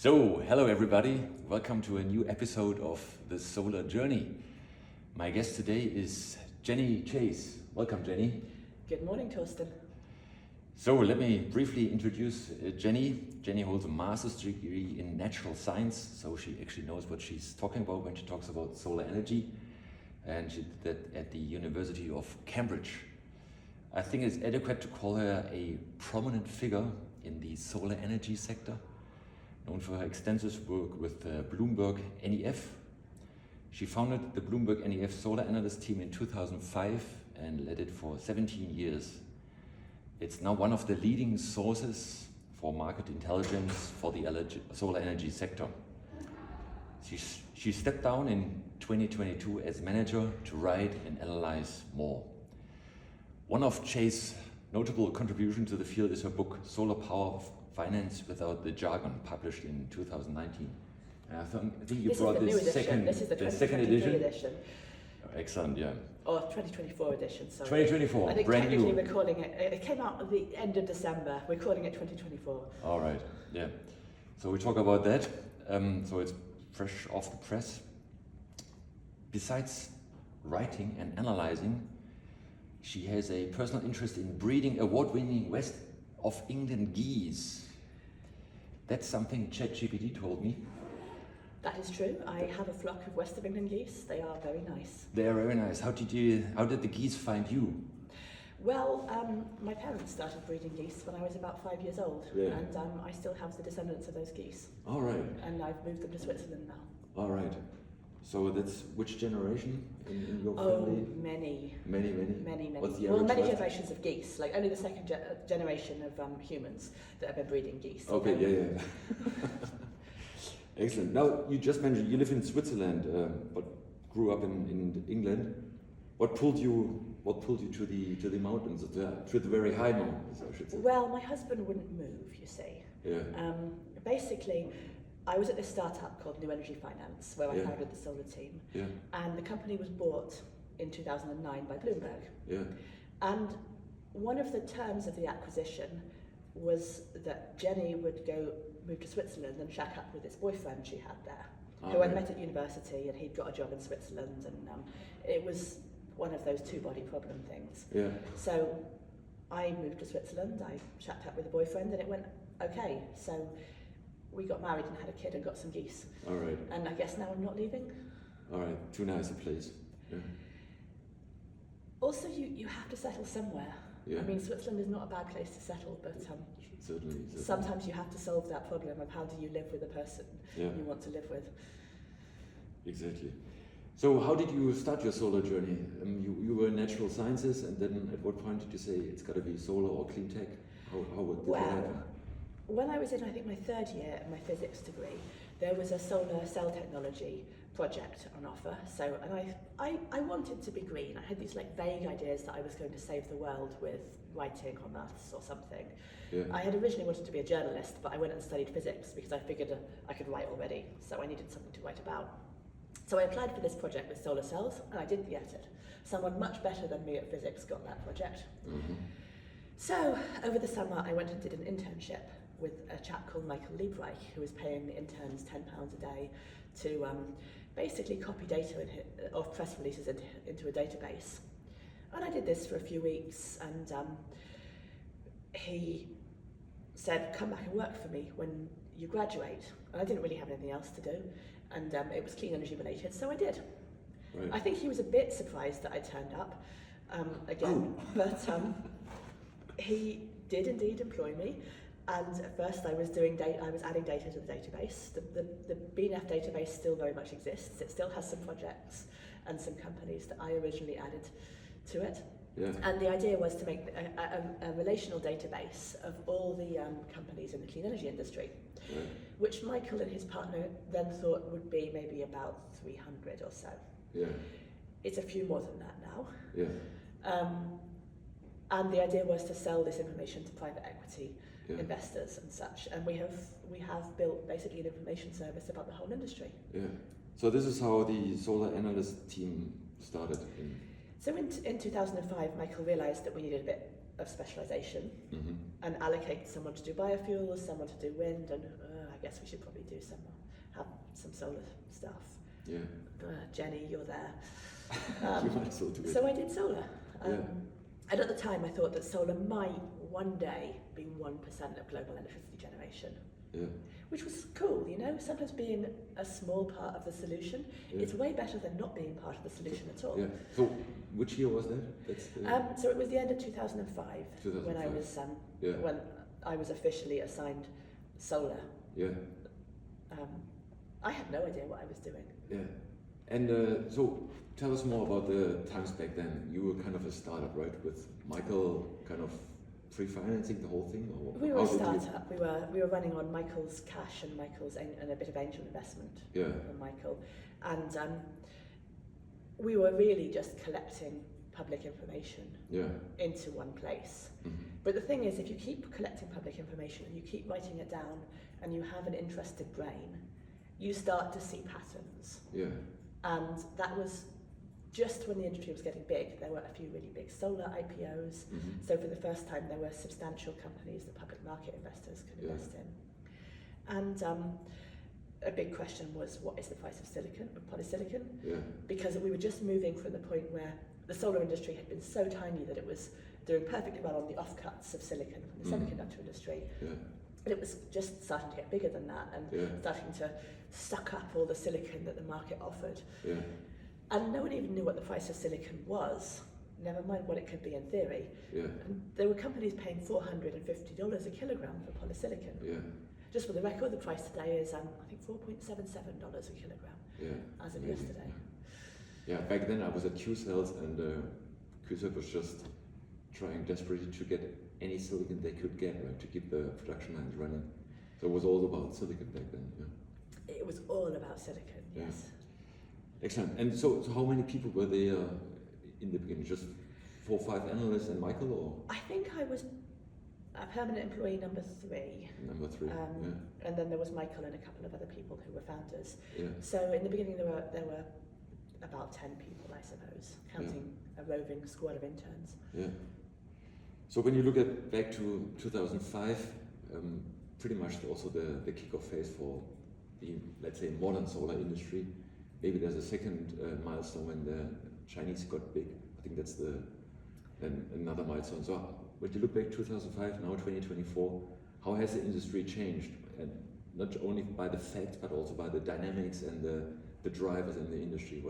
So, hello everybody, welcome to a new episode of the Solar Journey. My guest today is Jenny Chase. Welcome, Jenny. Good morning, Torsten. So, let me briefly introduce Jenny. Jenny holds a master's degree in natural science, so she actually knows what she's talking about when she talks about solar energy. And she did that at the University of Cambridge. I think it's adequate to call her a prominent figure in the solar energy sector, known for her extensive work with BloombergNEF. She founded the BloombergNEF solar analyst team in 2005 and led it for 17 years. It's now one of the leading sources for market intelligence for the solar energy sector. She stepped down in 2022 as manager to write and analyze more. One of Chase's notable contributions to the field is her book, Solar Power Finance Without the Jargon, published in 2019. I think you brought this second edition. Oh, excellent, yeah. Or 2024 edition, sorry. 2024, I think brand technically new. we're calling it came out at the end of December. We're calling it 2024. All right, yeah. So we talk about that. So it's fresh off the press. Besides writing and analyzing, she has a personal interest in breeding award-winning West of England geese. That's something ChatGPT told me. That is true. I have a flock of West of England geese. They are very nice. They are very nice. How did the geese find you? Well, my parents started breeding geese when I was about 5 years old, and I still have the descendants of those geese. All right. And I've moved them to Switzerland now. All right. So that's which generation in your family? Oh, many. Many. What's the average many life? generations of geese, like only the second generation of humans that have been breeding geese. Okay, yeah. Excellent. Now, you just mentioned you live in Switzerland, but grew up in England. What pulled you to the mountains, to the very high mountains, I should say? Well, my husband wouldn't move, you see. Yeah. Basically, I was at this startup called New Energy Finance, where I founded the solar team. Yeah. And the company was bought in 2009 by Bloomberg. Yeah. And one of the terms of the acquisition was that Jenny would move to Switzerland and shack up with this boyfriend she had there, who I'd met at university, and he'd got a job in Switzerland, and it was one of those two-body problem things. Yeah. So I moved to Switzerland, I shacked up with a boyfriend, and it went okay. So we got married and had a kid and got some geese. All right. And I guess now I'm not leaving. All right. Too nice a place. Yeah. Also, you have to settle somewhere. Yeah. I mean, Switzerland is not a bad place to settle, but Certainly. sometimes you have to solve that problem of how do you live with the person you want to live with. Exactly. So how did you start your solar journey? You were in natural sciences, and then at what point did you say it's got to be solar or clean tech? How did that happen? When I was in, I think, my third year of my physics degree, there was a solar cell technology project on offer. So, and I wanted to be green. I had these like vague ideas that I was going to save the world with writing or maths or something. Yeah. I had originally wanted to be a journalist, but I went and studied physics because I figured I could write already, so I needed something to write about. So I applied for this project with solar cells, and I didn't get it. Someone much better than me at physics got that project. Mm-hmm. So over the summer, I went and did an internship with a chap called Michael Liebreich, who was paying the interns £10 a day to basically copy data of press releases into a database. And I did this for a few weeks, and he said, come back and work for me when you graduate. And I didn't really have anything else to do, and it was clean energy related, so I did. Right. I think he was a bit surprised that I turned up again, but he did indeed employ me. And at first I was adding data to the database. The BNEF database still very much exists. It still has some projects and some companies that I originally added to it. Yeah. And the idea was to make a relational database of all the companies in the clean energy industry, which Michael and his partner then thought would be maybe about 300 or so. Yeah. It's a few more than that now. Yeah. And the idea was to sell this information to private equity investors and such, and we have built basically an information service about the whole industry. Yeah. So this is how the solar analyst team started. So in 2005, Michael realised that we needed a bit of specialisation and allocate someone to do biofuels, someone to do wind, and I guess we should probably have some solar stuff. Yeah. Jenny, you're there. You might as well do it. So I did solar. Yeah. And at the time I thought that solar might one day be 1% of global electricity generation. Yeah. Which was cool, you know, sometimes being a small part of the solution, it's way better than not being part of the solution at all. Yeah. So which year was that? That's so it was the end of 2005, 2005. when I was officially assigned solar. Yeah. I had no idea what I was doing. Yeah. And so tell us more about the times back then. You were kind of a startup, right? With Michael kind of pre-financing the whole thing? Or we were a startup. We were running on Michael's cash and and a bit of angel investment from Michael. And we were really just collecting public information into one place. Mm-hmm. But the thing is, if you keep collecting public information and you keep writing it down and you have an interested brain, you start to see patterns. Yeah. And that was just when the industry was getting big. There were a few really big solar IPOs. Mm-hmm. So for the first time, there were substantial companies that public market investors could invest in. And a big question was, what is the price of polysilicon? Yeah. Because we were just moving from the point where the solar industry had been so tiny that it was doing perfectly well on the offcuts of silicon from the semiconductor industry. Yeah. But it was just starting to get bigger than that and starting to suck up all the silicon that the market offered. Yeah. And no one even knew what the price of silicon was, never mind what it could be in theory. Yeah. And there were companies paying $450 a kilogram for polysilicon. Yeah. Just for the record, the price today is, I think, $4.77 a kilogram as of yesterday. Yeah, back then I was at Q-Cells and Q-Cells was just trying desperately to get any silicon they could get, right, to keep the production lines running. So it was all about silicon back then. Yeah. It was all about silicon, yes. Excellent. And so how many people were there in the beginning? Just 4 or 5 analysts and Michael, or? I think I was a permanent employee number 3. Number 3. And then there was Michael and a couple of other people who were founders. Yeah. So in the beginning there were about 10 people, I suppose, counting a roving squad of interns. Yeah. So when you look back to 2005, pretty much also the kickoff phase for the, let's say, modern solar industry. Maybe there's a second milestone when the Chinese got big. I think that's another milestone. So when you look back 2005, now 2024, how has the industry changed? And not only by the facts, but also by the dynamics and the drivers in the industry.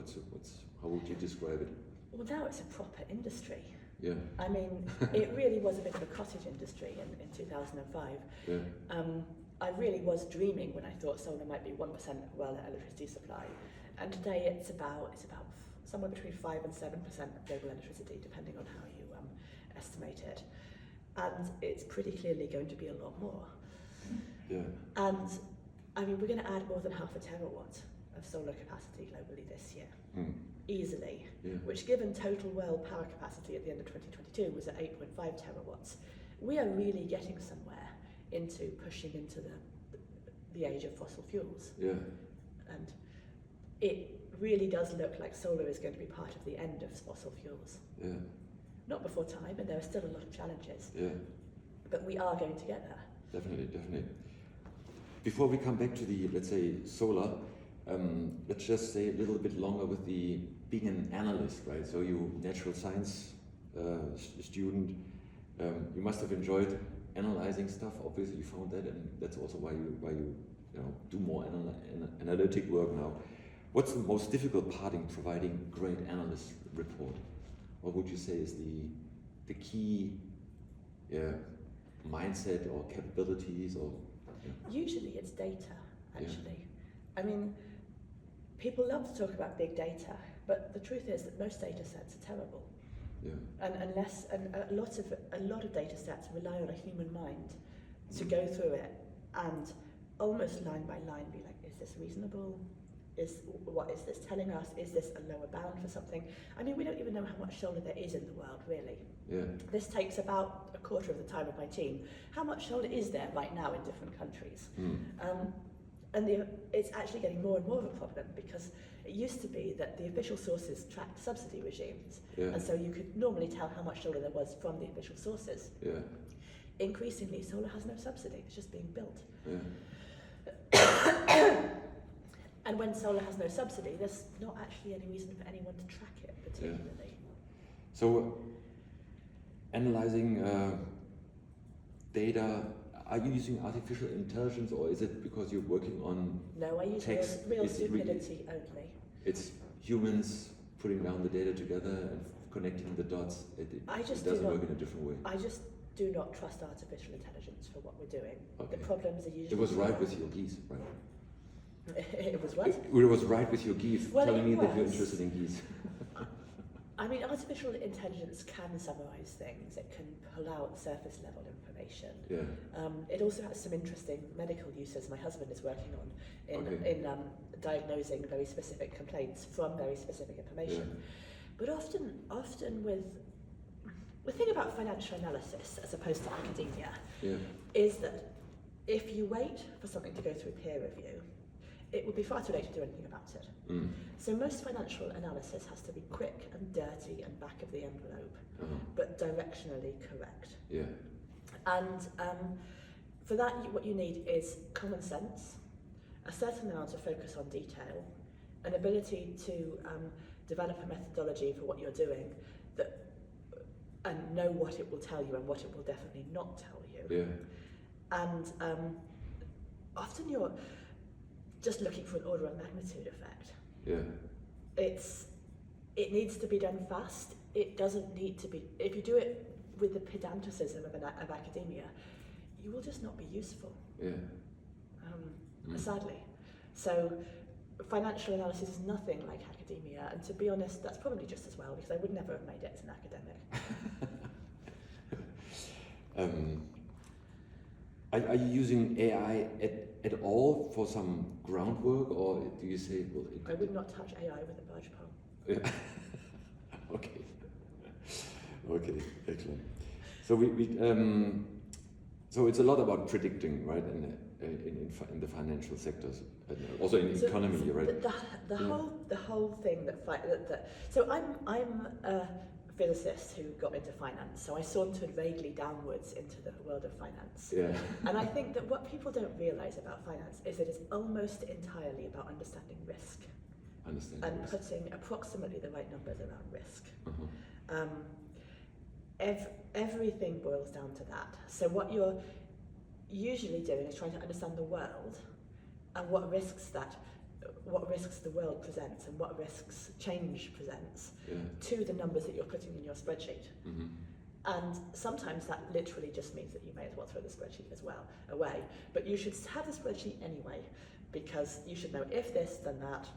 How would you describe it? Well, now it's a proper industry. Yeah. I mean, it really was a bit of a cottage industry in 2005. Yeah. I really was dreaming when I thought solar might be 1% of world electricity supply. And today it's about somewhere between 5 and 7% of global electricity, depending on how you estimate it. And it's pretty clearly going to be a lot more. Yeah. And I mean, we're going to add more than half a terawatt of solar capacity globally this year. Easily, which given total world power capacity at the end of 2022 was at 8.5 terawatts. We are really getting somewhere into pushing into the age of fossil fuels. Yeah. And it really does look like solar is going to be part of the end of fossil fuels. Yeah. Not before time, and there are still a lot of challenges. Yeah. But we are going to get there. Definitely. Before we come back to the, let's say, solar, let's just stay a little bit longer with the being an analyst, right? So you natural science student, you must have enjoyed analyzing stuff. Obviously, you found that, and that's also why you do more analytic work now. What's the most difficult part in providing great analyst report? What would you say is the key mindset or capabilities or? Usually, it's data. Actually, I mean, people love to talk about big data, but the truth is that most data sets are terrible. Yeah. And a lot of data sets rely on a human mind to go through it and almost line by line be like, is this reasonable? What is this telling us? Is this a lower bound for something? I mean, we don't even know how much solar there is in the world, really. Yeah. This takes about a quarter of the time of my team. How much solar is there right now in different countries? And it's actually getting more and more of a problem because it used to be that the official sources tracked subsidy regimes, and so you could normally tell how much solar there was from the official sources. Yeah. Increasingly, solar has no subsidy; it's just being built. Yeah. And when solar has no subsidy, there's not actually any reason for anyone to track it particularly. So, analyzing data, are you using artificial intelligence, or is it because you're working on No, I use text? real stupidity only. It's humans putting down the data together and connecting the dots. It doesn't work in a different way. I just do not trust artificial intelligence for what we're doing. Okay. The problems are usually... It was right with your geese, right? It was what? It was right with your geese, telling me that you're interested in geese. I mean, artificial intelligence can summarize things. It can pull out surface level information. Yeah. It also has some interesting medical uses my husband is working on in diagnosing very specific complaints from very specific information. Yeah. But often with the thing about financial analysis as opposed to academia is that if you wait for something to go through peer review, it would be far too late to do anything about it. Mm. So most financial analysis has to be quick and dirty and back of the envelope, but directionally correct. Yeah. And for that, what you need is common sense, a certain amount of focus on detail, an ability to develop a methodology for what you're doing and know what it will tell you and what it will definitely not tell you. Yeah. And often you're just looking for an order of magnitude effect. Yeah. It needs to be done fast. It doesn't need to be, if you do it with the pedanticism of academia, you will just not be useful. Yeah. Sadly. So financial analysis is nothing like academia, and to be honest, that's probably just as well, because I would never have made it as an academic. Are you using AI at all for some groundwork, or do you say, well, I would not touch AI with a barge pole. Yeah. Okay. Okay, excellent. So so it's a lot about predicting, right, in the financial sectors, also in the economy, right? The whole thing so I'm a physicist who got into finance, so I sauntered vaguely downwards into the world of finance. Yeah. And I think that what people don't realise about finance is that it's almost entirely about understanding risk. Putting approximately the right numbers around risk. Everything boils down to that. So what you're usually doing is trying to understand the world and what risks the world presents and what risks change presents to the numbers that you're putting in your spreadsheet. And sometimes that literally just means that you may as well throw the spreadsheet away. But you should have the spreadsheet anyway, because you should know if this, then that.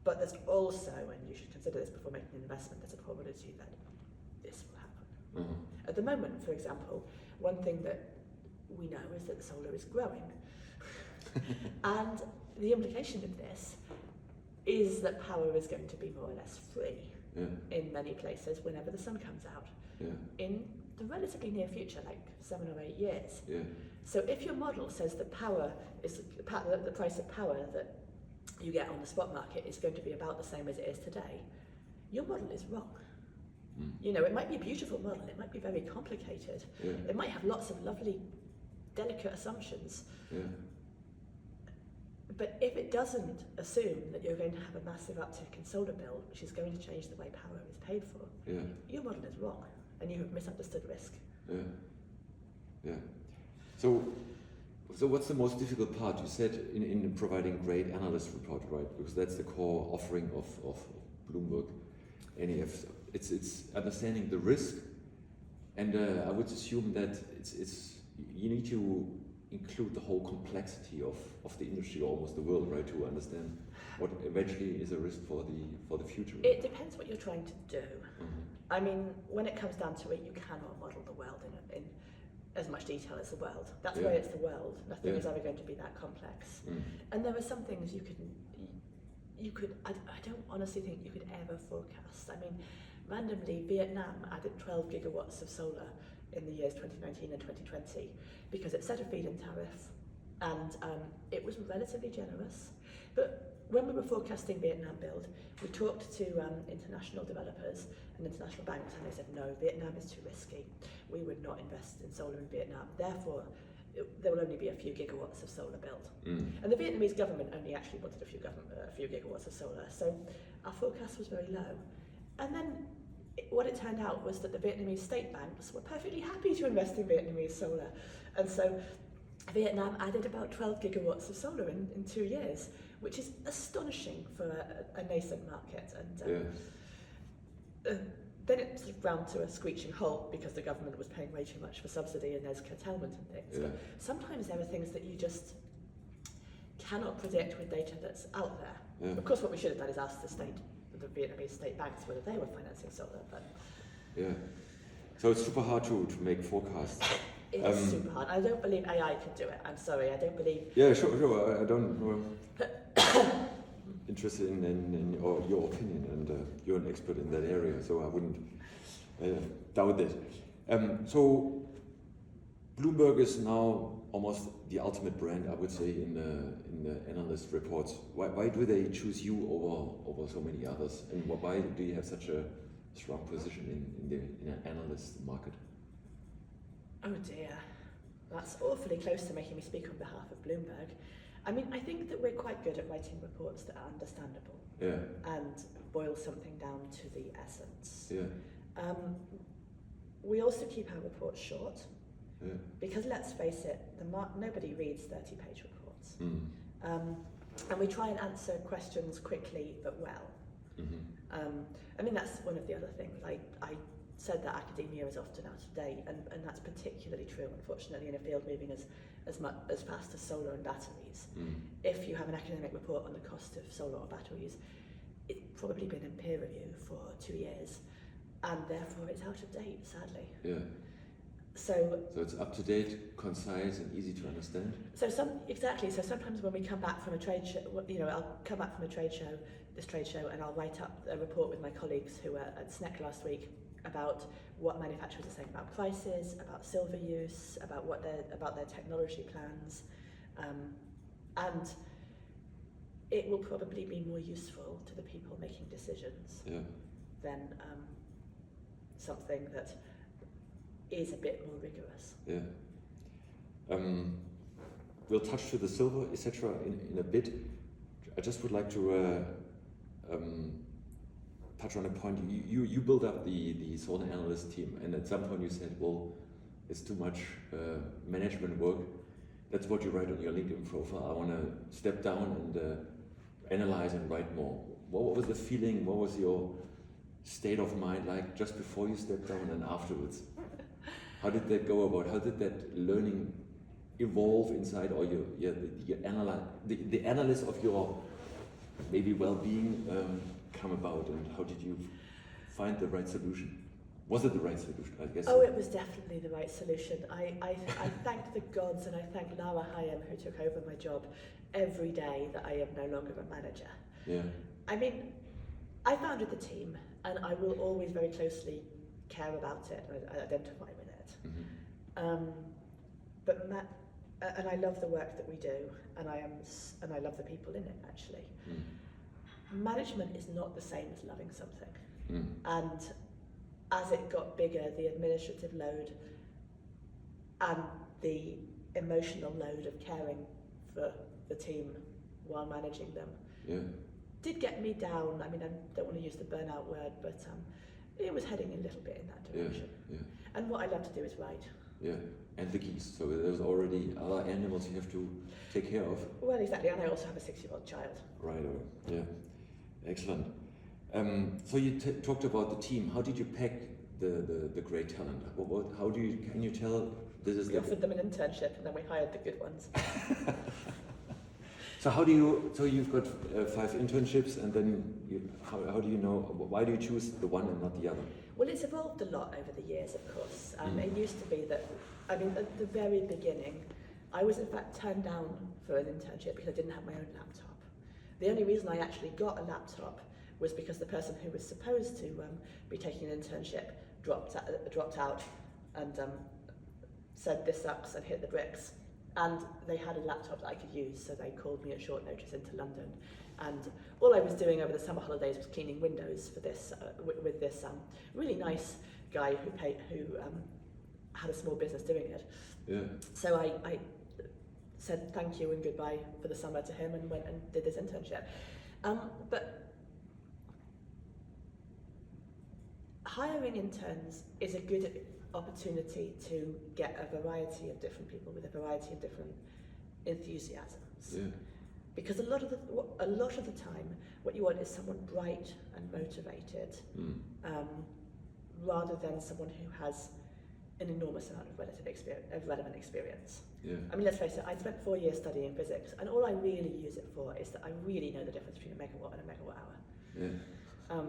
But there's also, and you should consider this before making an investment, there's a probability that this will happen. At the moment, for example, one thing that we know is that solar is growing. And the implication of this is that power is going to be more or less free in many places whenever the sun comes out in the relatively near future, like 7 or 8 years. So if your model says that power is the price of power that you get on the spot market is going to be about the same as it is today, your model is wrong. You know, it might be a beautiful model, it might be very complicated, it might have lots of lovely, delicate assumptions. But if it doesn't assume that you're going to have a massive uptick in solar bill, which is going to change the way power is paid for, your model is wrong, and you have misunderstood risk. So what's the most difficult part? You said in providing great analyst report, right? Because that's the core offering of BloombergNEF. It's understanding the risk, and I would assume that it's you need to include the whole complexity of the industry, almost the world, right, to understand what eventually is a risk for the future. It depends what you're trying to do. I mean, when it comes down to it, you cannot model the world in as much detail as the world. That's why it's the world. Nothing is ever going to be that complex. And there are some things you could. I don't honestly think you could ever forecast. I mean, randomly, Vietnam added 12 gigawatts of solar in the years 2019 and 2020 because it set a feed-in tariff, and it was relatively generous. But when we were forecasting Vietnam build, we talked to international developers and international banks, and they said, no, Vietnam is too risky. We would not invest in solar in Vietnam. Therefore, there will only be a few gigawatts of solar built. And the Vietnamese government only actually wanted a few gigawatts of solar, so our forecast was very low. And then what it turned out was that the Vietnamese state banks were perfectly happy to invest in Vietnamese solar. And so Vietnam added about 12 gigawatts of solar in 2 years, which is astonishing for a nascent market. And then it sort of ground to a screeching halt because the government was paying way too much for subsidy and there's curtailment and things. But sometimes there are things that you just cannot predict with data that's out there. Of course, what we should have done is asked the Vietnamese state banks whether they were financing solar. But so it's super hard to make forecasts. It's super hard. I don't believe AI can do it. I'm sorry, I don't believe. Yeah, sure. I don't know. Interested in your opinion, and you're an expert in that area, so I wouldn't doubt that. So Bloomberg is now almost the ultimate brand, I would say, in the analyst reports. Why do they choose you over so many others, and why do you have such a strong position in an analyst market? Oh dear, that's awfully close to making me speak on behalf of Bloomberg. I mean, I think that we're quite good at writing reports that are understandable and boil something down to the essence. We also keep our reports short because, let's face it, nobody reads 30-page reports. And we try and answer questions quickly but well. I mean, that's one of the other things. I said that academia is often out of date, and that's particularly true, unfortunately, in a field moving as fast as solar and batteries. If you have an academic report on the cost of solar or batteries, it's probably been in peer review for 2 years, and therefore it's out of date, sadly. So it's up to date, concise, and easy to understand. So sometimes when we come back from a trade show, I'll come back from this trade show, and I'll write up a report with my colleagues who were at SNEC last week about what manufacturers are saying about prices, about silver use, about their technology plans, and it will probably be more useful to the people making decisions than something that is a bit more rigorous. We'll touch to the silver, etc. in a bit. I just would like to touch on a point. You built up the solar analyst team, and at some point you said, well, it's too much management work. That's what you write on your LinkedIn profile. I want to step down and analyze and write more. What was the feeling? What was your state of mind like just before you stepped down and afterwards? How did that go about? How did that learning evolve inside, or the analyst of your maybe well-being come about, and how did you find the right solution? Was it the right solution? I guess. Oh, it was definitely the right solution. I thank the gods, and I thank Lara Hayem, who took over my job, every day that I am no longer a manager. I mean, I founded the team, and I will always very closely care about it and identify with it. And I love the work that we do, and I love the people in it, actually. Management is not the same as loving something. And as it got bigger, the administrative load and the emotional load of caring for the team while managing them did get me down. I mean, I don't want to use the burnout word, but it was heading a little bit in that direction. And what I love to do is write. And the geese. So there's already other animals you have to take care of. Well, exactly. And I also have a 6-year-old child. Right. Excellent. So you talked about the team. How did you pack the great talent? Can you tell this is? We offered them an internship, and then we hired the good ones. So you've got 5 internships, and then how do you know, why do you choose the one and not the other? Well, it's evolved a lot over the years, of course. It used to be that, I mean, at the very beginning, I was in fact turned down for an internship because I didn't have my own laptop. The only reason I actually got a laptop was because the person who was supposed to be taking an internship dropped out and said, "This sucks," and hit the bricks. And they had a laptop that I could use, so they called me at short notice into London. And all I was doing over the summer holidays was cleaning windows for this with this really nice guy who had a small business doing it. Yeah. So I said thank you and goodbye for the summer to him and went and did this internship. But hiring interns is a good opportunity to get a variety of different people with a variety of different enthusiasms. Yeah. Because a lot of the time, what you want is someone bright and motivated, rather than someone who has an enormous amount of relevant experience. Yeah. I mean, let's face it, I spent 4 years studying physics, and all I really use it for is that I really know the difference between a megawatt and a megawatt hour. Yeah.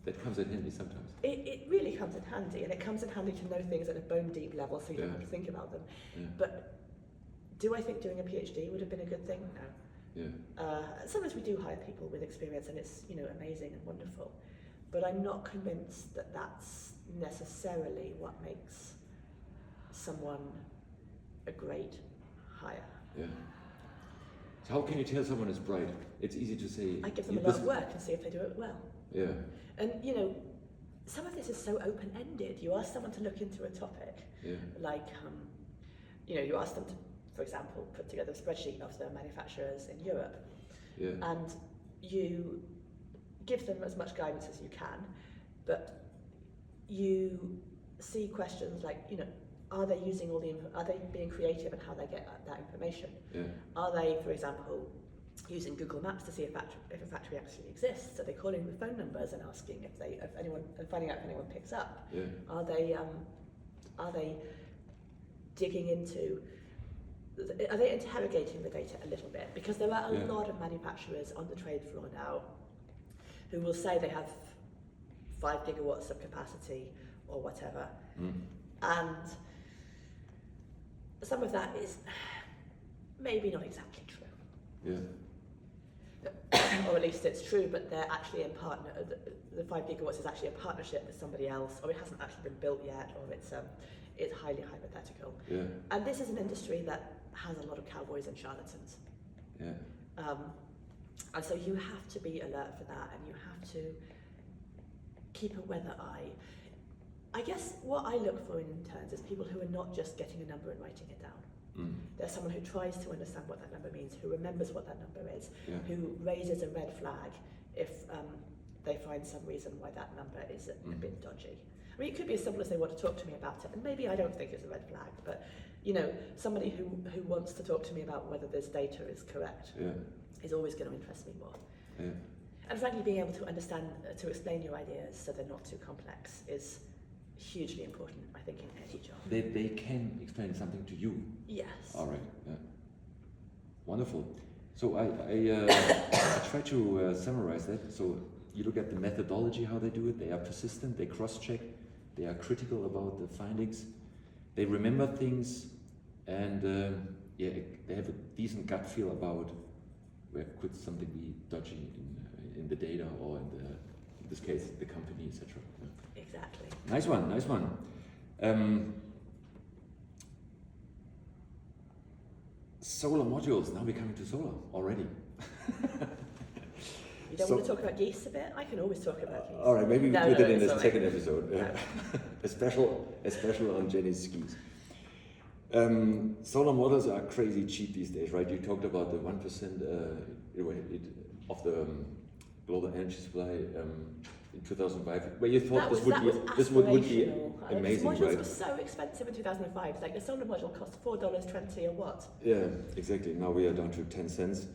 That comes in handy sometimes. It really comes in handy, and it comes in handy to know things at a bone deep level so you don't have to think about them. Yeah. But do I think doing a PhD would have been a good thing? No. Yeah. Sometimes we do hire people with experience, and it's amazing and wonderful, but I'm not convinced that that's necessarily what makes someone a great hire. Yeah. So how can you tell someone is bright? It's easy to say. I give them a lot of work and see if they do it well. Yeah. And some of this is so open-ended. You ask someone to look into a topic, like you ask them to, for example, put together a spreadsheet of the manufacturers in Europe, and you give them as much guidance as you can, but you see questions like, are they using are they being creative in how they get that information? Yeah. Are they, for example, using Google Maps to see if a factory actually exists? Are they calling the phone numbers and asking if anyone, and finding out if anyone picks up? Yeah. Are they digging into? Are they interrogating the data a little bit? Because there are a lot of manufacturers on the trade floor now who will say they have 5 gigawatts of capacity or whatever, and some of that is maybe not exactly true. Yeah. Or at least it's true, but they're actually in partner. The 5 gigawatts is actually a partnership with somebody else, or it hasn't actually been built yet, or it's highly hypothetical. Yeah. And this is an industry that has a lot of cowboys and charlatans. Yeah. And so you have to be alert for that, and you have to keep a weather eye. I guess what I look for in interns is people who are not just getting a number and writing it down. There's someone who tries to understand what that number means, who remembers what that number is, who raises a red flag if they find some reason why that number is a bit dodgy. I mean, it could be as simple as they want to talk to me about it, and maybe I don't think it's a red flag, but somebody who wants to talk to me about whether this data is correct is always going to interest me more. Yeah. And frankly, being able to understand, to explain your ideas so they're not too complex is hugely important, I think, in any job. They can explain something to you. Yes. All right. Yeah. Wonderful. So I try to summarize that. So you look at the methodology, how they do it. They are persistent. They cross-check. They are critical about the findings. They remember things, and they have a decent gut feel about where could something be dodgy in the data, or in this case the company, etc. Yeah. Exactly. Nice one. Nice one. Solar modules. Now we're coming to solar already. You don't want to talk about geese a bit? I can always talk about geese. All right, maybe we put it in the sorry. second episode. a special on Jenny's skis. Solar models are crazy cheap these days, right? You talked about the 1% of the global energy supply in 2005, where you thought this would be amazing, models right? were so expensive in 2005. Like the solar module cost $4.20 a watt. Yeah, exactly. Now we are down to 10 cents.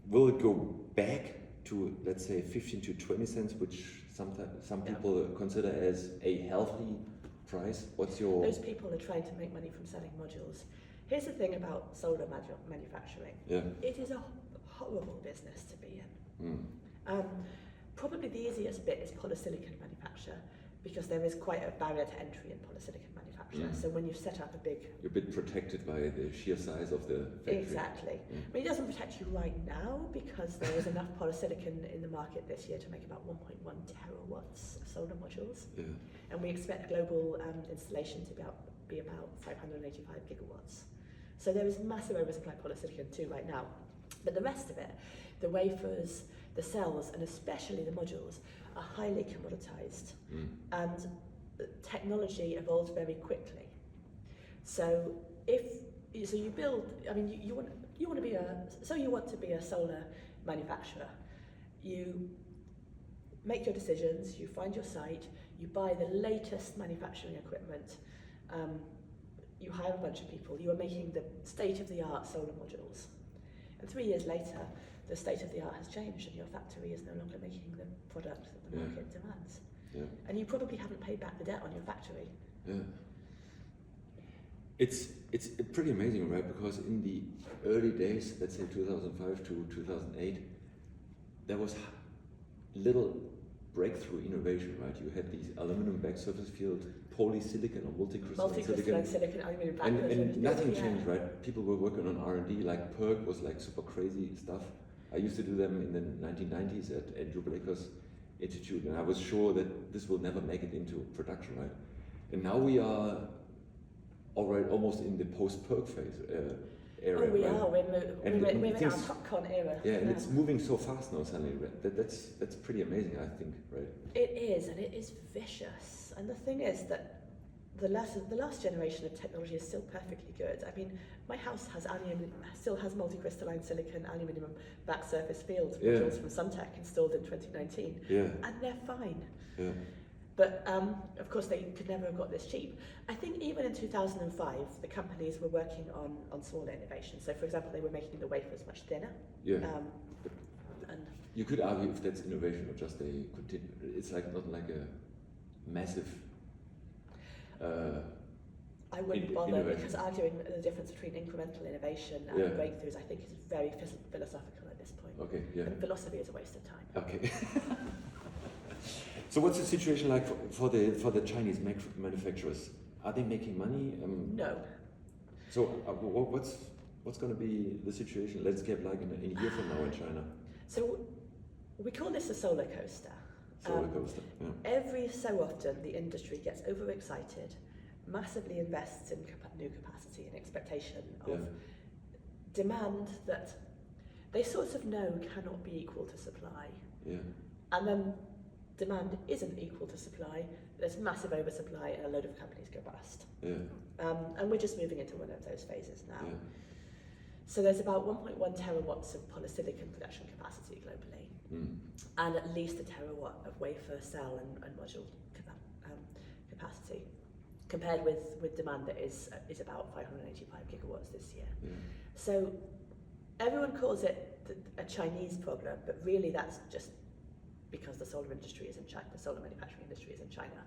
Will it go back to, let's say, 15 to 20 cents, which some people consider as a healthy price? What's your... Those people are trying to make money from selling modules. Here's the thing about solar module manufacturing. Yeah. It is a horrible business to be in. Probably the easiest bit is polysilicon manufacture, because there is quite a barrier to entry in polysilicon manufacture. So when you set up a big... You're a bit protected by the sheer size of the factory. Exactly. I mean, it doesn't protect you right now, because there is enough polysilicon in the market this year to make about 1.1 terawatts of solar modules. Yeah. And we expect global installation to be about 585 gigawatts. So there is massive oversupply of polysilicon too right now. But the rest of it, the wafers, the cells, and especially the modules, are highly commoditized. And technology evolves very quickly. So you build, I mean, you want to be a solar manufacturer. You make your decisions, you find your site, you buy the latest manufacturing equipment, you hire a bunch of people, you are making the state-of-the-art solar modules. And 3 years later, the state-of-the-art has changed and your factory is no longer making the product that the market demands. Yeah. And you probably haven't paid back the debt on your factory. Yeah. It's pretty amazing, right? Because in the early days, let's say 2005 to 2008, there was little breakthrough innovation, right? You had these aluminum back surface field, polysilicon or multicrystalline silicon, aluminum back and nothing changed, right? People were working on R&D, like PERC was like super crazy stuff. I used to do them in the 1990s at Andrew Blakers Institute, and I was sure that this will never make it into production, right? And now we are already almost in the post-PERC phase area. Oh, we right? are. We're in our popcorn era. Yeah, and it's moving so fast now suddenly. That's pretty amazing, I think, right? It is, and it is vicious. And the thing is that the last generation of technology is still perfectly good. I mean, my house still has multicrystalline silicon aluminium back surface field modules from Suntech installed in 2019, and they're fine. Yeah. But of course, they could never have got this cheap. I think even in 2005, the companies were working on smaller innovations. So, for example, they were making the wafers much thinner. Yeah. And you could argue if that's innovation or just a continue. It's like not like a massive. I wouldn't bother because arguing the difference between incremental innovation and breakthroughs, I think, is very philosophical at this point. Okay. Yeah. And philosophy is a waste of time. Okay. So what's the situation like for the Chinese manufacturers? Are they making money? No. So what's going to be the situation landscape like in a year from now in China? So we call this a solar coaster. Solar coaster. Yeah. Every so often, the industry gets overexcited, massively invests in new capacity in expectation of demand that they sort of know cannot be equal to supply. Yeah. And then demand isn't equal to supply, there's massive oversupply and a load of companies go bust. Yeah. And we're just moving into one of those phases now. Yeah. So there's about 1.1 terawatts of polysilicon production capacity globally, and at least a terawatt of wafer, cell and module capacity, compared with demand that is about 585 gigawatts this year. Yeah. So everyone calls it a Chinese problem, but really that's just because the solar industry is in China, the solar manufacturing industry is in China.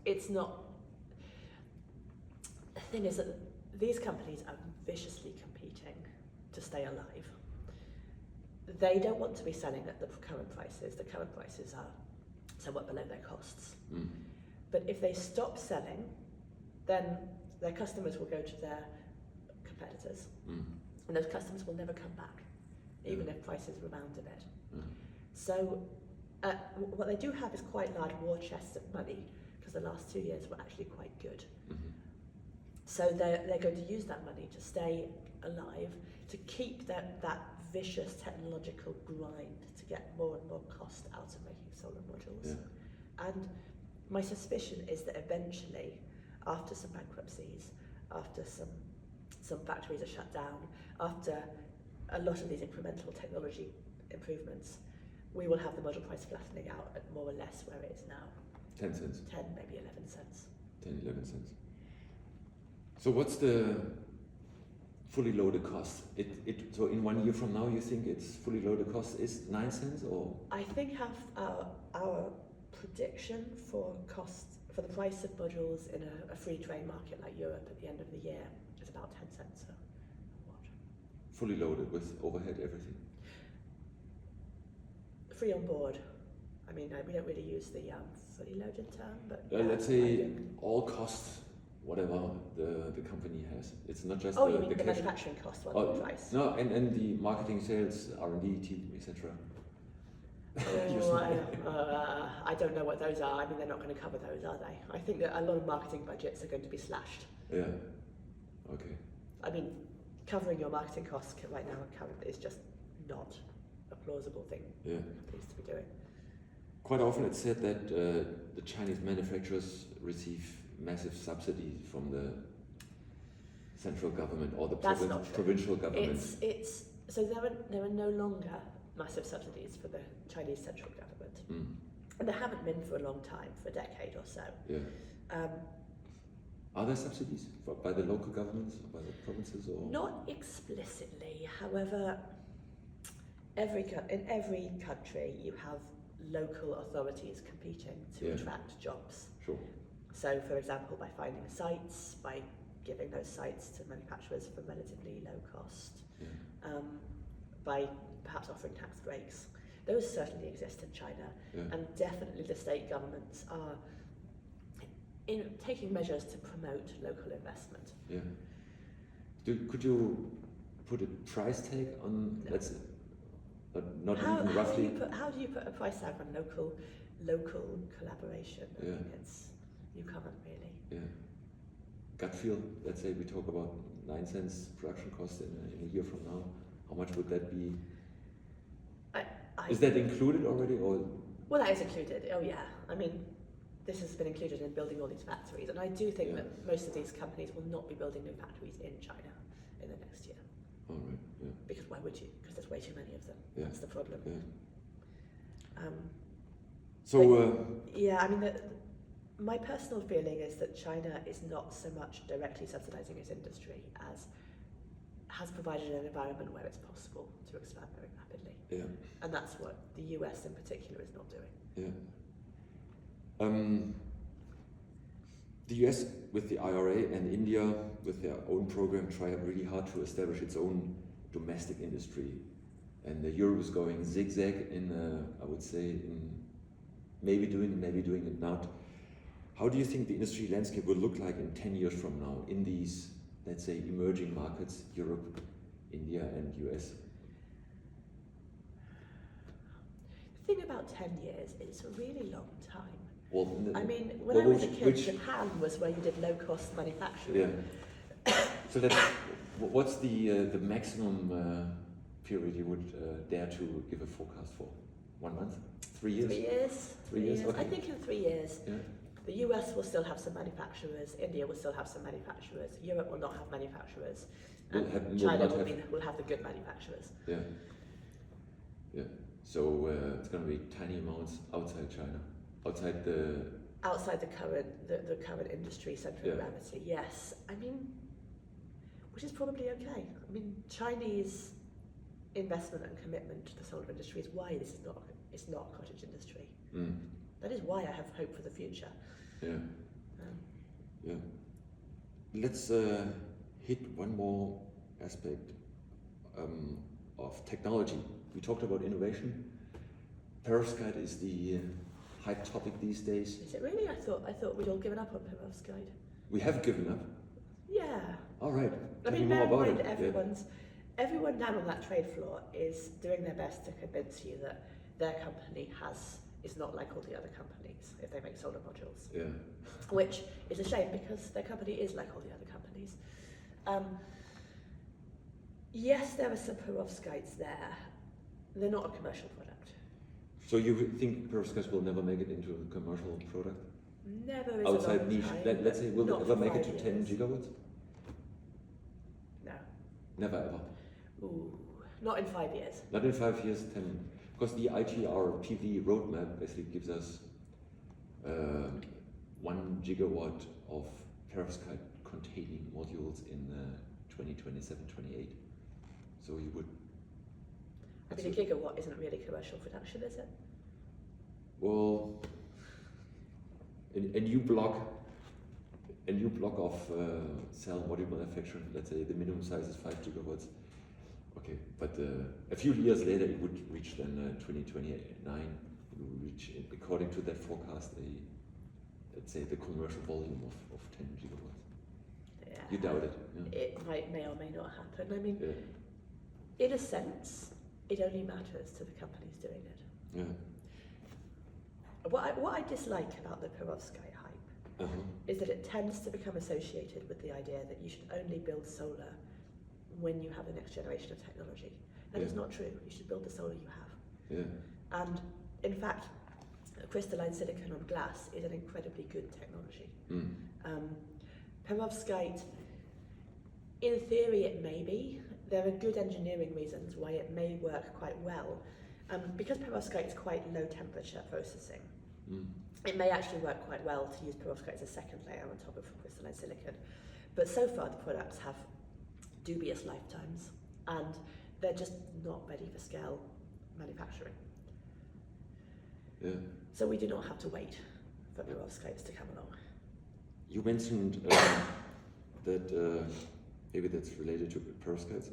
It's not. The thing is that these companies are viciously competing to stay alive. They don't want to be selling at the current prices. The current prices are somewhat below their costs. But if they stop selling, then their customers will go to their competitors, and those customers will never come back, even if prices rebound a bit. So what they do have is quite large war chests of money, because the last 2 years were actually quite good. So they're going to use that money to stay alive, to keep that vicious technological grind, to get more and more cost out of making solar modules. And my suspicion is that eventually, after some bankruptcies, after some factories are shut down, after a lot of these incremental technology improvements, we will have the module price flattening out at more or less where it is now. 10 cents. 10, maybe 11 cents. 10, 11 cents. So what's the fully loaded cost? So in 1 year from now, you think it's fully loaded cost is 9 cents, or? I think our prediction for the price of modules in a free trade market like Europe at the end of the year is about 10 cents a watt. Fully loaded with overhead, everything? Free on board. I mean, we don't really use the fully loaded term, but let's say all costs, whatever the company has. It's not just you mean the manufacturing cost, the price? No, and the marketing, sales, R&D team, etc. I don't know what those are. I mean, they're not going to cover those, are they? I think that a lot of marketing budgets are going to be slashed. Yeah. Okay. I mean, covering your marketing costs right now currently is just not a plausible thing for companies to be doing. Quite often it's said that the Chinese manufacturers receive massive subsidies from the central government or the provincial government. So there are no longer massive subsidies for the Chinese central government, and there haven't been for a long time, for a decade or so. Yeah. Are there subsidies by the local governments, by the provinces, or not explicitly? However, in every country you have local authorities competing to attract jobs. Sure. So, for example, by finding sites, by giving those sites to manufacturers for relatively low cost, by perhaps offering tax breaks. Those certainly exist in China, and definitely the state governments are taking measures to promote local investment. Yeah. Could you put a price tag on, let's say, but not even roughly? How do you put a price tag on local collaboration? I mean, you can't really. Yeah. Gut feel, let's say we talk about 9 cents production cost in a year from now. How much would that be? Is that included already, or? Well, that is included. Oh yeah. I mean, this has been included in building all these factories, and I do think that most of these companies will not be building new factories in China in the next year. All right. Yeah. Because why would you? Because there's way too many of them. Yeah. That's the problem. Yeah. I mean, my personal feeling is that China is not so much directly subsidizing its industry as has provided an environment where it's possible to expand very rapidly. Yeah. And that's what the US in particular is not doing. Yeah. The US with the IRA and India with their own program try really hard to establish its own domestic industry. And Europe is going zigzag in, I would say, in maybe doing it not. How do you think the industry landscape will look like in 10 years from now in these, let's say, emerging markets, Europe, India and US? The thing about 10 years, it's a really long time. Well, I mean, when I was a kid, Japan was where you did low-cost manufacturing. Yeah. So what's the maximum period you would dare to give a forecast for? 1 month? 3 years? 3 years. 3 years. Okay. I think in 3 years. Yeah. The US will still have some manufacturers, India will still have some manufacturers, Europe will not have manufacturers, and China will have the good manufacturers. Yeah. Yeah. So it's going to be tiny amounts outside China, outside the current industry center of gravity. Yes, I mean, which is probably okay. I mean, Chinese investment and commitment to the solar industry is why this is not a cottage industry. That is why I have hope for the future. Yeah. Yeah. Let's hit one more aspect of technology. We talked about innovation. Perovskite is the hype topic these days. Is it really? I thought we'd all given up on perovskite. We have given up. Yeah. All right. Tell me more about it. Everyone down on that trade floor is doing their best to convince you that their company is not like all the other companies if they make solar modules. Yeah. Which is a shame because their company is like all the other companies. Yes, there are some perovskites there. They're not a commercial product. So you think perovskites will never make it into a commercial product? Never is outside niche. Let's say, will they ever make it to 10 gigawatts? No. Never ever. Ooh, not in 5 years. Not in 5 years, 10. Because the ITR PV roadmap basically gives us 1 gigawatt of perovskite containing modules in 2027, 28. So you would. I mean, a gigawatt isn't really commercial production, is it? Well, a new block of cell module manufacturing. Let's say the minimum size is 5 gigawatts. Okay, but a few years later, it would reach then 2029. It would reach, according to that forecast, let's say the commercial volume of 10 gigawatts. Yeah. You doubt it? Yeah. It may or may not happen. I mean, in a sense, it only matters to the companies doing it. Yeah. What I dislike about the perovskite hype is that it tends to become associated with the idea that you should only build solar when you have the next generation of technology. That is not true. You should build the solar you have. Yeah. And in fact, crystalline silicon on glass is an incredibly good technology. Mm. Perovskite, in theory it may be. There are good engineering reasons why it may work quite well. Because perovskite is quite low temperature processing, it may actually work quite well to use perovskite as a second layer on top of crystalline silicon. But so far the products have dubious lifetimes and they're just not ready for scale manufacturing. Yeah. So we do not have to wait for perovskites to come along. You mentioned that maybe that's related to perovskites.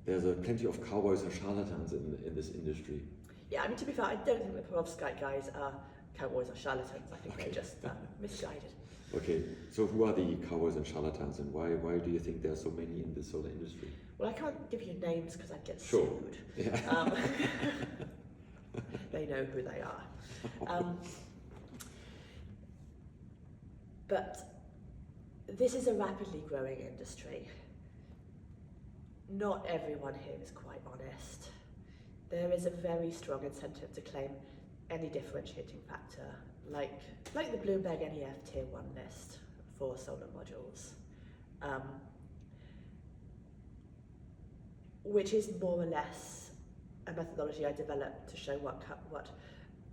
There's plenty of cowboys and charlatans in this industry. Yeah, I mean, to be fair, I don't think the perovskite guys are cowboys or charlatans. I think they're just misguided. Okay, so who are the cowboys and charlatans, and why do you think there are so many in the solar industry? Well, I can't give you names because I'd get sure. sued. Yeah. They know who they are. But this is a rapidly growing industry. Not everyone here is quite honest. There is a very strong incentive to claim any differentiating factor, like the BloombergNEF Tier 1 list for solar modules, which is more or less a methodology I developed to show what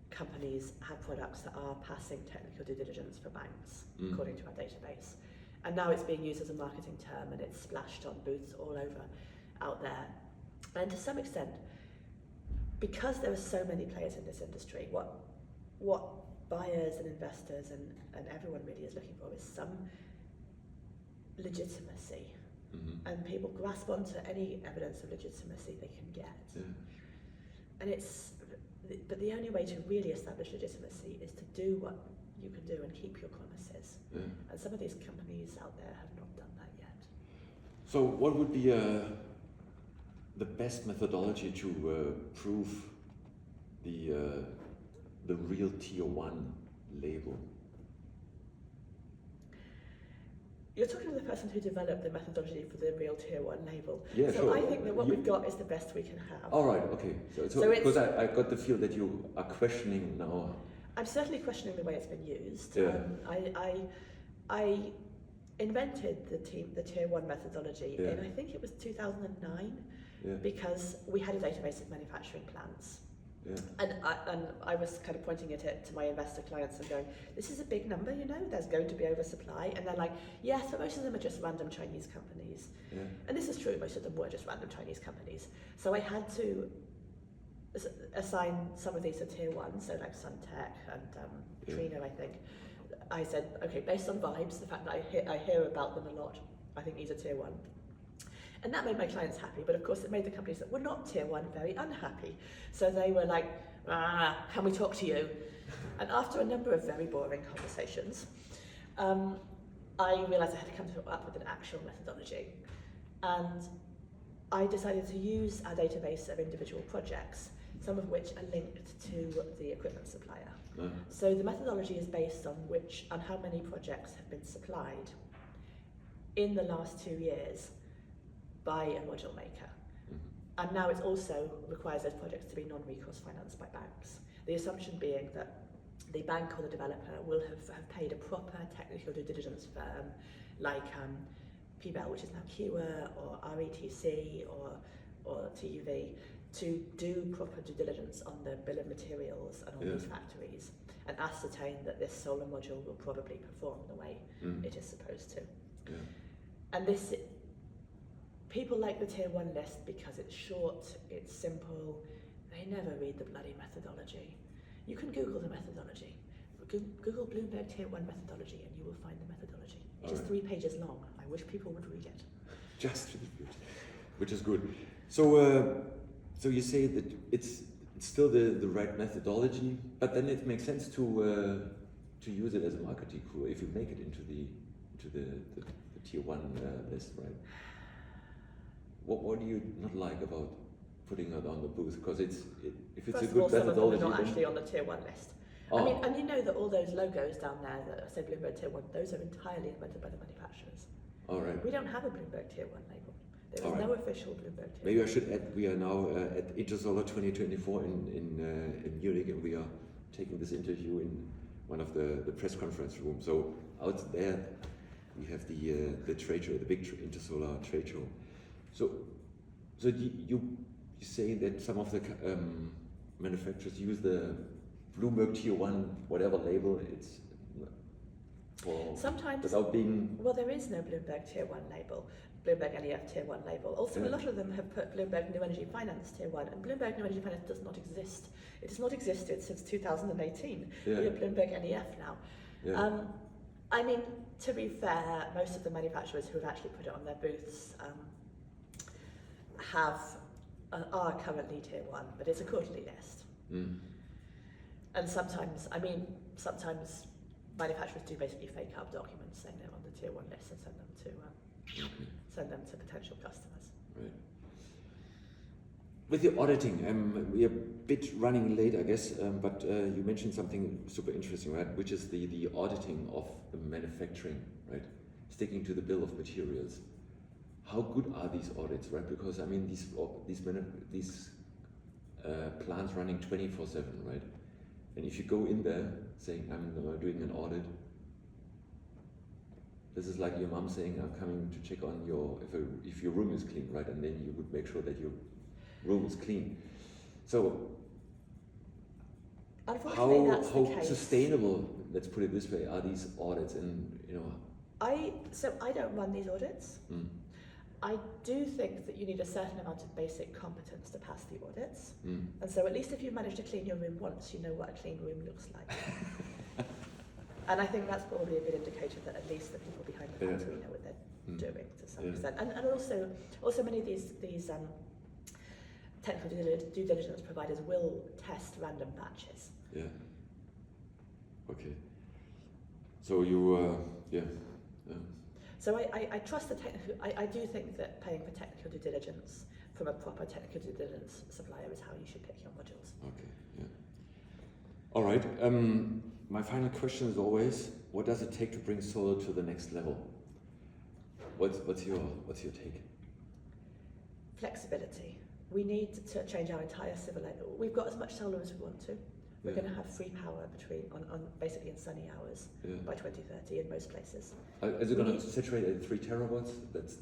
companies have products that are passing technical due diligence for banks, according to our database. And now it's being used as a marketing term and it's splashed on booths all over out there. And to some extent, because there are so many players in this industry, what buyers and investors and everyone really is looking for is some legitimacy. Mm-hmm. And people grasp onto any evidence of legitimacy they can get. Yeah. And but the only way to really establish legitimacy is to do what you can do and keep your promises. Yeah. And some of these companies out there have not done that yet. So what would be the best methodology to prove the real Tier 1 label? You're talking to the person who developed the methodology for the real Tier 1 label. Yeah, so sure. I think that what we've got is the best we can have. All right, okay. So because I got the feel that you are questioning now. I'm certainly questioning the way it's been used. Yeah. I invented the Tier 1 methodology in, I think it was 2009, because we had a database of manufacturing plants. Yeah. And I was kind of pointing at it to my investor clients and going, this is a big number, you know, there's going to be oversupply. And they're like, yes, but most of them are just random Chinese companies. Yeah. And this is true, most of them were just random Chinese companies. So I had to assign some of these to Tier 1, so like Suntech and Trina, I think. I said, okay, based on vibes, the fact that I hear about them a lot, I think these are Tier 1. And that made my clients happy, but of course it made the companies that were not Tier 1 very unhappy. So they were like, can we talk to you? And after a number of very boring conversations, I realised I had to come up with an actual methodology. And I decided to use our database of individual projects, some of which are linked to the equipment supplier. So the methodology is based on how many projects have been supplied in the last 2 years by a module maker. Mm-hmm. And now it also requires those projects to be non-recourse financed by banks. The assumption being that the bank or the developer will have paid a proper technical due diligence firm like PBEL, which is now QA, or RETC, or TUV, to do proper due diligence on the bill of materials and on these factories and ascertain that this solar module will probably perform the way it is supposed to. Yeah. And people like the Tier 1 list because it's short, it's simple, they never read the bloody methodology. You can Google the methodology. Google Bloomberg Tier 1 methodology and you will find the methodology. It's just 3 pages long. I wish people would read it. Just which is good. So you say that it's still the right methodology, but then it makes sense to use it as a marketing tool if you make it into the Tier 1 list, right? What do you not like about putting it on the booth? Because if it's First a good methodology, some of them are not actually on the Tier 1 list. Oh. I mean, and you know that all those logos down there that say Bloomberg Tier 1, those are entirely invented by the manufacturers. All right. We don't have a Bloomberg Tier 1 label. There is no official Bloomberg Tier 1. Maybe I should add, we are now at Intersolar 2024 in Munich, and we are taking this interview in one of the press conference rooms. So out there, we have the trade show, the big Intersolar trade show. So you say that some of the manufacturers use the Bloomberg Tier 1, whatever label it's for. Sometimes, without being. Well, there is no Bloomberg Tier 1 label, BloombergNEF Tier 1 label. Also, a lot of them have put Bloomberg New Energy Finance Tier 1, and Bloomberg New Energy Finance does not exist. It has not existed since 2018. We have BloombergNEF now. Yeah. I mean, to be fair, most of the manufacturers who have actually put it on their booths are currently Tier 1, but it's a quarterly list. And sometimes manufacturers do basically fake up documents saying they're on the Tier 1 list and send them to potential customers. Right. With the auditing, we are a bit running late, I guess, but you mentioned something super interesting, right? Which is the auditing of the manufacturing, right? Sticking to the bill of materials. How good are these audits, right? Because I mean, these plants running 24/7, right? And if you go in there saying, I'm doing an audit, this is like your mom saying, I'm coming to check on if your room is clean, right? And then you would make sure that your room is clean. So unfortunately, that's the how case. Sustainable, let's put it this way, are these audits? And I don't run these audits. I do think that you need a certain amount of basic competence to pass the audits. And so at least if you manage to clean your room once, you know what a clean room looks like. And I think that's probably a good indicator that at least the people behind the factory know what they're doing to some extent. And also many of these technical due diligence providers will test random batches. Yeah. Okay. So you, So I trust the technical. I do think that paying for technical due diligence from a proper technical due diligence supplier is how you should pick your modules. Okay. Yeah. All right. My final question is always, what does it take to bring solar to the next level? What's your take? Flexibility. We need to change our entire civilization. We've got as much solar as we want to. We're going to have free power on basically in sunny hours by 2030 in most places. Is it going to saturate at 3 terawatts? That's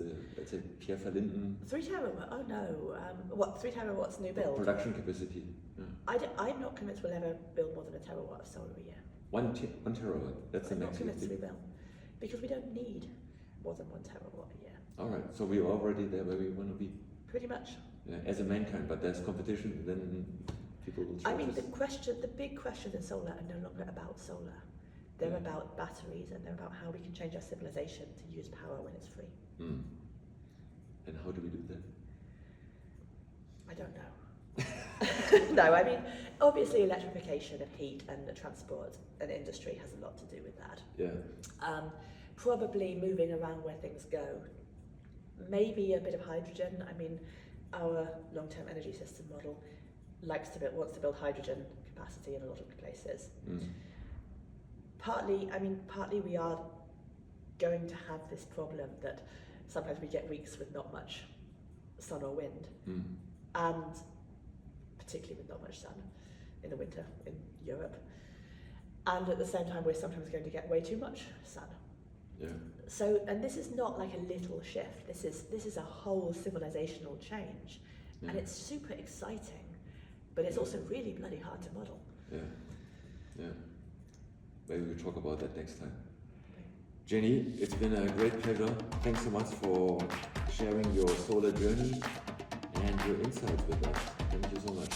a Pierre Verlinden. 3 terawatts? Oh no. What, 3 terawatts new build? Production capacity. Yeah. I'm not convinced we'll ever build more than 1 terawatt of solar a year. 1 terawatt. That's the I'm not maximum. convinced we will, because we don't need more than 1 terawatt a year. All right. So we're already there where we want to be. Pretty much. Yeah, as a mankind, but there's competition, then people will try. I mean, the big questions in solar are no longer about solar. They're about batteries, and they're about how we can change our civilization to use power when it's free. And how do we do that? I don't know. No, I mean, obviously electrification of heat and the transport and industry has a lot to do with that. Yeah. Probably moving around where things go. Maybe a bit of hydrogen. I mean, our long-term energy system model wants to build hydrogen capacity in a lot of places. Partly we are going to have this problem that sometimes we get weeks with not much sun or wind, and particularly with not much sun in the winter in Europe. And at the same time, we're sometimes going to get way too much sun. Yeah. So, and this is not like a little shift. This is a whole civilizational change, and it's super exciting, but it's also really bloody hard to model. Yeah. Yeah. Maybe we'll talk about that next time. Jenny, it's been a great pleasure. Thanks so much for sharing your solar journey and your insights with us. Thank you so much.